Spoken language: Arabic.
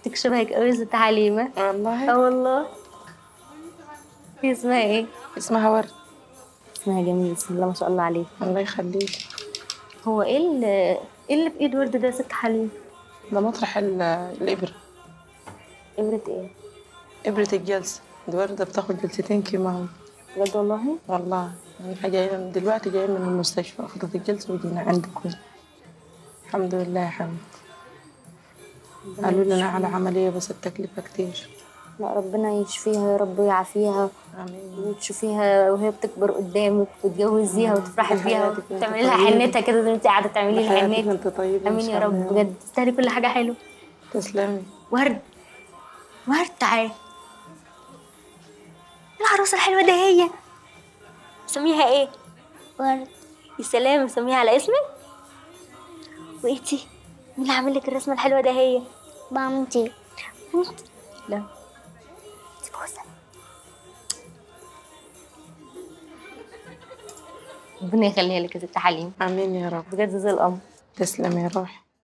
انتك شبهك قوي يا ست حليمة. والله. اه والله. هي اسمها ايه؟ اسمها ورد. اسمها جميل، بسم الله ما شاء الله عليك. الله يخليك. هو ايه اللي في ايد ورد ده يا ست حليمة؟ ده مطرح الإبرة. ابرة ايه؟ إبرة الجلسة. الوردة بتاخد جلستين كيماوي. بجد والله؟ والله. يعني احنا جايين دلوقتي، جايين من المستشفى، أخدت الجلسة وجينا عندكم. الحمد لله يا حمد. قالوا لنا على عملية بس التكلفة كتير. لا ربنا يشفيها يا رب ويعافيها. آمين. وتشوفيها وهي بتكبر قدامك وتتجوزيها وتفرحي بيها بحياتك وانت وتعملي لها طيبة. حنتها كده زي ما انت قاعده تعملي لها بحياتك حنتها. وانت طيبة إن امين يا شاء رب، الله. بجد تستاهلي كل حاجه حلوه. تسلمي. ورد، ورد تعالي. العروسه الحلوه ده هي سميها ايه؟ ورد. يا سلام، سميها على اسمك. وانتي مين اللي عامل لك الرسمه الحلوه ده؟ هي مامتي. مامتي؟ لا دي بوسه. ربنا يخليها لك يا ست حليم. آمين يا رب. بجد زي القمر. تسلمي يا روحي.